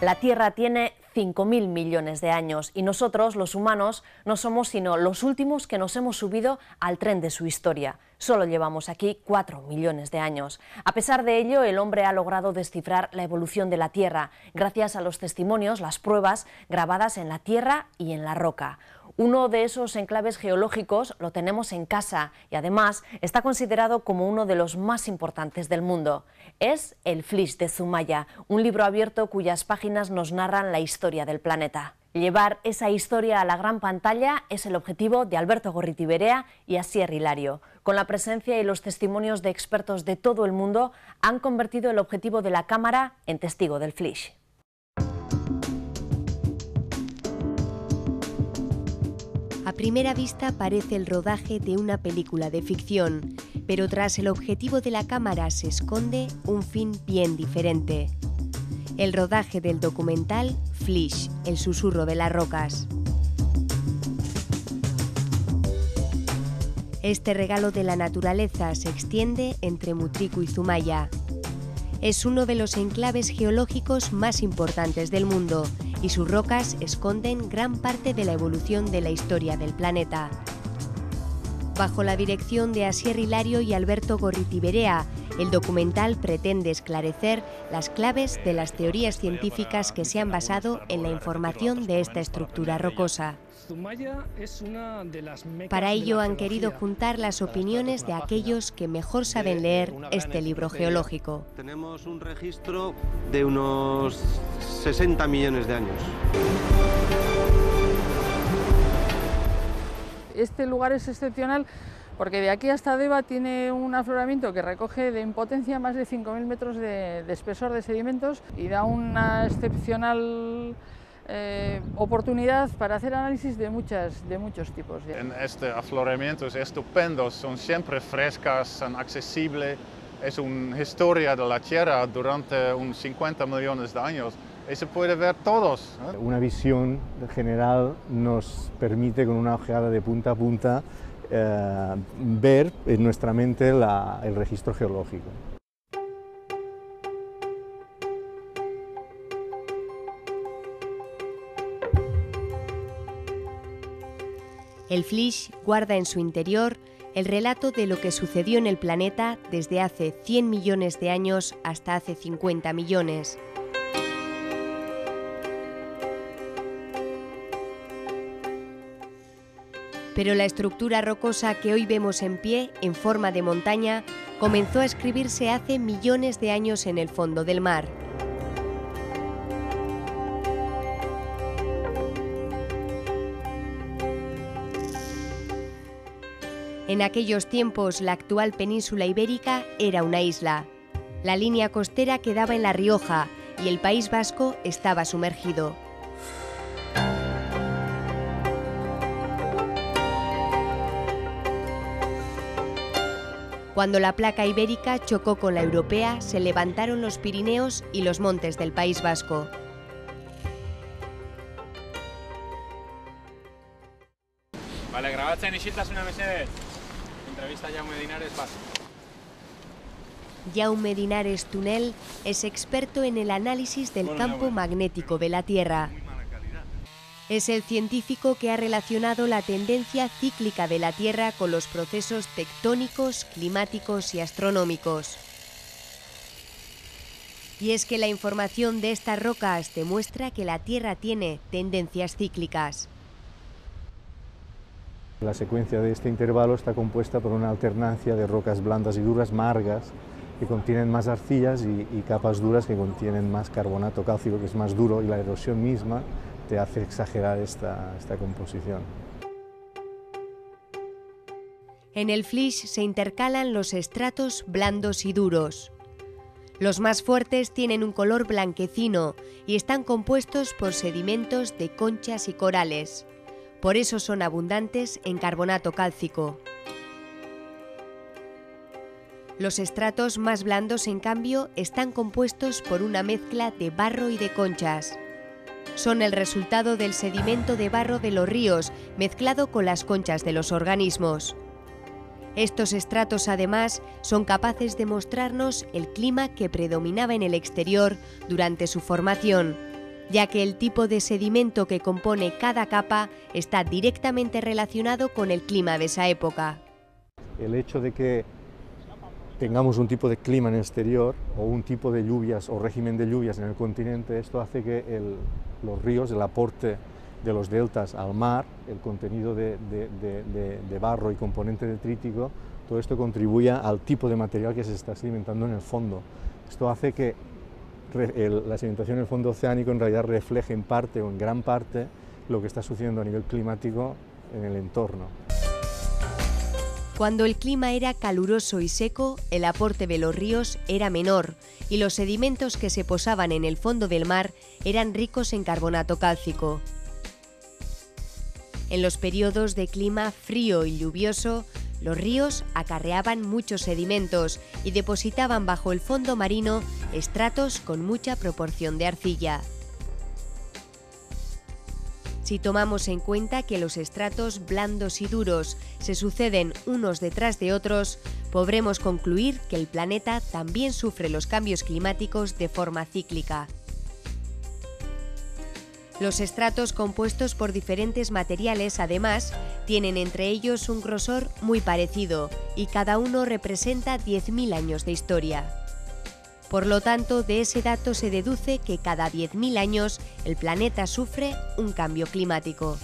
La Tierra tiene 5.000 millones de años y nosotros, los humanos, no somos sino los últimos que nos hemos subido al tren de su historia. Solo llevamos aquí 4 millones de años. A pesar de ello, el hombre ha logrado descifrar la evolución de la Tierra gracias a los testimonios, las pruebas grabadas en la tierra y en la roca. Uno de esos enclaves geológicos lo tenemos en casa y además está considerado como uno de los más importantes del mundo. Es el Flysch de Zumaya, un libro abierto cuyas páginas nos narran la historia del planeta. Llevar esa historia a la gran pantalla es el objetivo de Alberto Gorriti-Berea y Asier Hilario. Con la presencia y los testimonios de expertos de todo el mundo, han convertido el objetivo de la cámara en testigo del Flysch. A primera vista parece el rodaje de una película de ficción, pero tras el objetivo de la cámara se esconde un fin bien diferente. El rodaje del documental Flysch, el susurro de las rocas. Este regalo de la naturaleza se extiende entre Mutriku y Zumaya. Es uno de los enclaves geológicos más importantes del mundo y sus rocas esconden gran parte de la evolución de la historia del planeta. Bajo la dirección de Asier Hilario y Alberto Gorriti-Berea, el documental pretende esclarecer las claves de las teorías científicas que se han basado en la información de esta estructura rocosa. Para ello han querido juntar las opiniones de aquellos que mejor saben leer este libro geológico. Tenemos un registro de unos 60 millones de años. Este lugar es excepcional porque de aquí hasta Deva tiene un afloramiento que recoge de impotencia más de 5.000 metros de espesor de sedimentos y da una excepcional oportunidad para hacer análisis de muchos tipos. En este afloramiento es estupendo, son siempre frescas, son accesibles, es una historia de la Tierra durante unos 50 millones de años y se puede ver todos. Una visión general nos permite con una ojeada de punta a punta ver en nuestra mente el registro geológico. El Flysch guarda en su interior el relato de lo que sucedió en el planeta desde hace 100 millones de años hasta hace 50 millones. Pero la estructura rocosa que hoy vemos en pie, en forma de montaña, comenzó a escribirse hace millones de años en el fondo del mar. En aquellos tiempos, la actual península ibérica era una isla. La línea costera quedaba en La Rioja y el País Vasco estaba sumergido. Cuando la placa ibérica chocó con la europea, se levantaron los Pirineos y los montes del País Vasco. Vale, grabatzen isiltasuna mesedez. Entrevista Jaume Dinares básico. Jaume Dinares Tunel es experto en el análisis del campo magnético de la Tierra. Es el científico que ha relacionado la tendencia cíclica de la Tierra con los procesos tectónicos, climáticos y astronómicos. Y es que la información de estas rocas demuestra que la Tierra tiene tendencias cíclicas. La secuencia de este intervalo está compuesta por una alternancia de rocas blandas y duras, margas, que contienen más arcillas y capas duras que contienen más carbonato cálcico, que es más duro, y la erosión misma te hace exagerar esta composición. En el Flysch se intercalan los estratos blandos y duros. Los más fuertes tienen un color blanquecino y están compuestos por sedimentos de conchas y corales. Por eso son abundantes en carbonato cálcico. Los estratos más blandos, en cambio, están compuestos por una mezcla de barro y de conchas. Son el resultado del sedimento de barro de los ríos mezclado con las conchas de los organismos. Estos estratos, además, son capaces de mostrarnos el clima que predominaba en el exterior durante su formación. ya que el tipo de sedimento que compone cada capa está directamente relacionado con el clima de esa época. El hecho de que tengamos un tipo de clima en el exterior o un tipo de lluvias o régimen de lluvias en el continente, esto hace que los ríos, el aporte de los deltas al mar, el contenido de barro y componente detrítico, todo esto contribuya al tipo de material que se está sedimentando en el fondo. Esto hace que la sedimentación en el fondo oceánico en realidad refleje en parte o en gran parte lo que está sucediendo a nivel climático en el entorno. Cuando el clima era caluroso y seco, el aporte de los ríos era menor y los sedimentos que se posaban en el fondo del mar eran ricos en carbonato cálcico. En los periodos de clima frío y lluvioso, los ríos acarreaban muchos sedimentos y depositaban bajo el fondo marino estratos con mucha proporción de arcilla. Si tomamos en cuenta que los estratos blandos y duros se suceden unos detrás de otros, podremos concluir que el planeta también sufre los cambios climáticos de forma cíclica. Los estratos compuestos por diferentes materiales, además, tienen entre ellos un grosor muy parecido y cada uno representa 10.000 años de historia. Por lo tanto, de ese dato se deduce que cada 10.000 años el planeta sufre un cambio climático.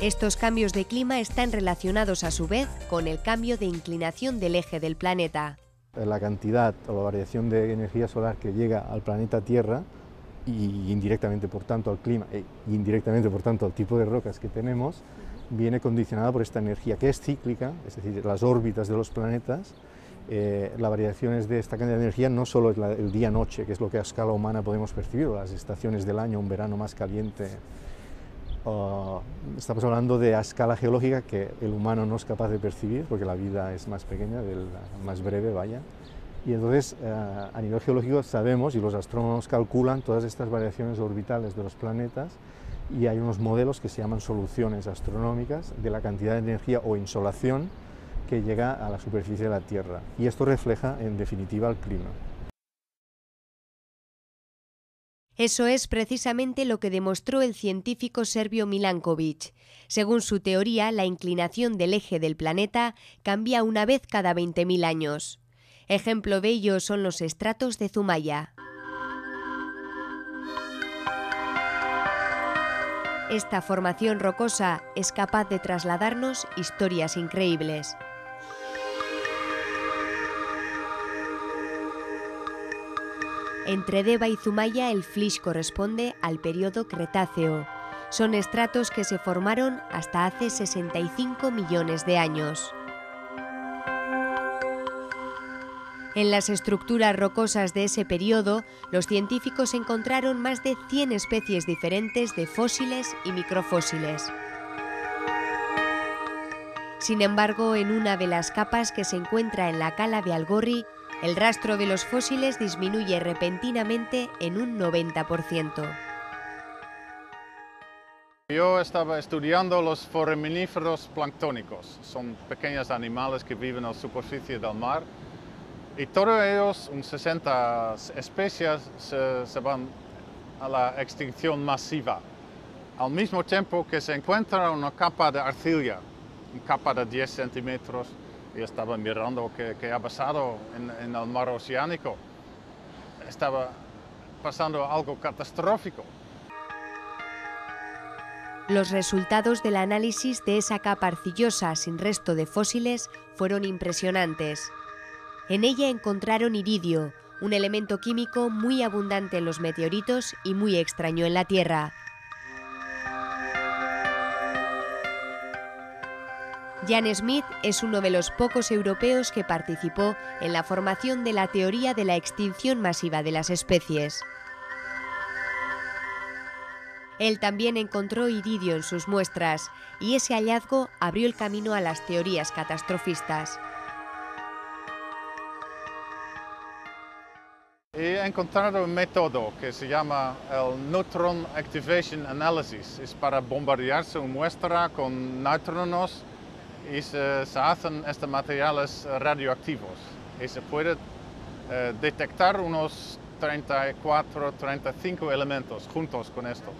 Estos cambios de clima están relacionados a su vez con el cambio de inclinación del eje del planeta. La cantidad o la variación de energía solar que llega al planeta Tierra y indirectamente por tanto al clima e indirectamente por tanto al tipo de rocas que tenemos, viene condicionada por esta energía que es cíclica, es decir, las órbitas de los planetas. Las variaciones de esta cantidad de energía no solo es el día-noche, que es lo que a escala humana podemos percibir, o las estaciones del año, un verano más caliente. Estamos hablando de a escala geológica que el humano no es capaz de percibir, porque la vida es más pequeña, más breve, vaya. Y entonces, a nivel geológico sabemos, y los astrónomos calculan todas estas variaciones orbitales de los planetas, y hay unos modelos que se llaman soluciones astronómicas de la cantidad de energía o insolación que llega a la superficie de la Tierra. Y esto refleja, en definitiva, el clima. Eso es precisamente lo que demostró el científico serbio Milanković. Según su teoría, la inclinación del eje del planeta cambia una vez cada 20.000 años. Ejemplo de ello son los estratos de Zumaya. Esta formación rocosa es capaz de trasladarnos historias increíbles. Entre Deva y Zumaya el flysch corresponde al periodo Cretáceo. Son estratos que se formaron hasta hace 65 millones de años. En las estructuras rocosas de ese periodo, los científicos encontraron más de 100 especies diferentes de fósiles y microfósiles. Sin embargo, en una de las capas que se encuentra en la cala de Algorri, el rastro de los fósiles disminuye repentinamente en un 90%. Yo estaba estudiando los foraminíferos planctónicos. Son pequeños animales que viven a la superficie del mar. Y todos ellos, unas 60 especies, se van a la extinción masiva. Al mismo tiempo que se encuentra una capa de arcilla, una capa de 10 centímetros. Y estaba mirando qué ha pasado en el mar oceánico. Estaba pasando algo catastrófico. Los resultados del análisis de esa capa arcillosa sin resto de fósiles fueron impresionantes. En ella encontraron iridio, un elemento químico muy abundante en los meteoritos y muy extraño en la Tierra. Jan Smith es uno de los pocos europeos que participó en la formación de la teoría de la extinción masiva de las especies. Él también encontró iridio en sus muestras y ese hallazgo abrió el camino a las teorías catastrofistas. He encontrado un método que se llama el Neutron Activation Analysis. Es para bombardearse una muestra con neutronos y se hacen materiales radioactivos. Y se puede detectar unos 34, 35 elementos juntos con esto.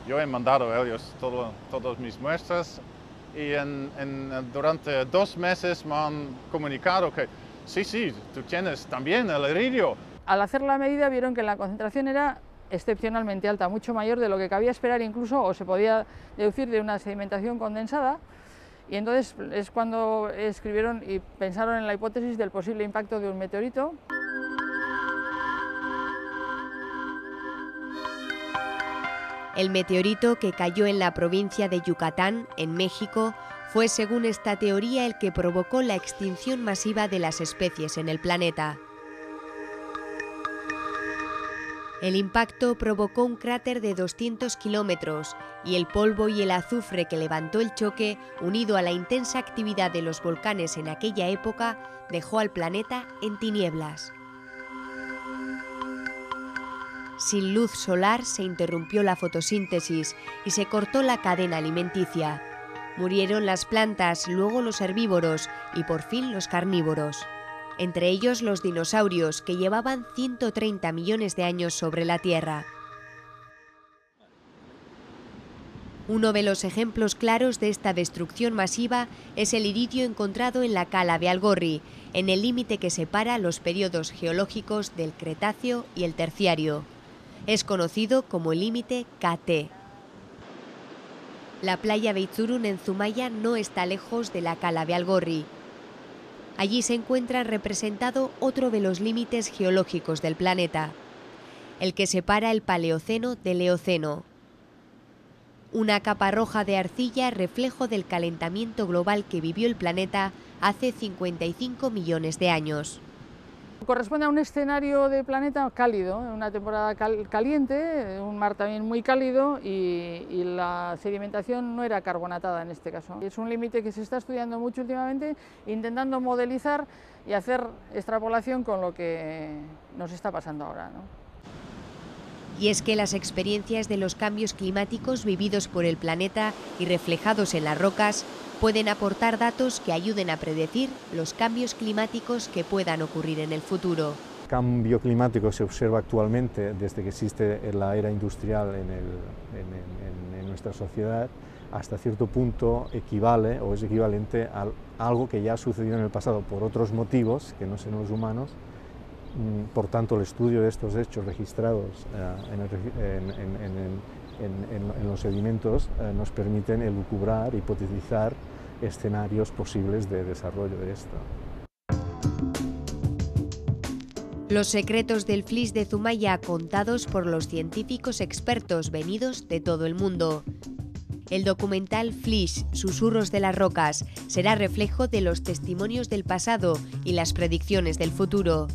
Yo he mandado a ellos todas mis muestras y durante 2 meses me han comunicado que sí, tú tienes también el iridio. Al hacer la medida vieron que la concentración era excepcionalmente alta, mucho mayor de lo que cabía esperar incluso, o se podía deducir de una sedimentación condensada, y entonces es cuando escribieron y pensaron en la hipótesis del posible impacto de un meteorito. El meteorito que cayó en la provincia de Yucatán, en México, fue, según esta teoría, el que provocó la extinción masiva de las especies en el planeta. El impacto provocó un cráter de 200 kilómetros y el polvo y el azufre que levantó el choque, unido a la intensa actividad de los volcanes en aquella época, dejó al planeta en tinieblas. Sin luz solar se interrumpió la fotosíntesis y se cortó la cadena alimenticia. Murieron las plantas, luego los herbívoros y por fin los carnívoros. Entre ellos los dinosaurios, que llevaban 130 millones de años sobre la Tierra. Uno de los ejemplos claros de esta destrucción masiva es el iridio encontrado en la cala de Algorri, en el límite que separa los periodos geológicos del Cretáceo y el Terciario. Es conocido como el límite KT. La playa Beitzurun en Zumaya no está lejos de la cala de Algorri. Allí se encuentra representado otro de los límites geológicos del planeta, el que separa el Paleoceno del Eoceno. Una capa roja de arcilla, reflejo del calentamiento global que vivió el planeta hace 55 millones de años. Corresponde a un escenario de planeta cálido, una temporada caliente, un mar también muy cálido y la sedimentación no era carbonatada en este caso. Es un límite que se está estudiando mucho últimamente, intentando modelizar y hacer extrapolación con lo que nos está pasando ahora, ¿no? Y es que las experiencias de los cambios climáticos vividos por el planeta y reflejados en las rocas pueden aportar datos que ayuden a predecir los cambios climáticos que puedan ocurrir en el futuro. El cambio climático se observa actualmente desde que existe la era industrial en nuestra sociedad, hasta cierto punto equivale o es equivalente a algo que ya ha sucedido en el pasado por otros motivos que no son los humanos. Por tanto, el estudio de estos hechos registrados en los sedimentos nos permiten elucubrar, hipotetizar escenarios posibles de desarrollo de esto. Los secretos del Flysch de Zumaya contados por los científicos expertos venidos de todo el mundo. El documental Flysch, Susurros de las Rocas, será reflejo de los testimonios del pasado y las predicciones del futuro.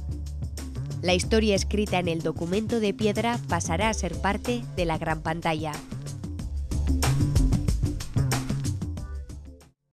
La historia escrita en el documento de piedra pasará a ser parte de la gran pantalla.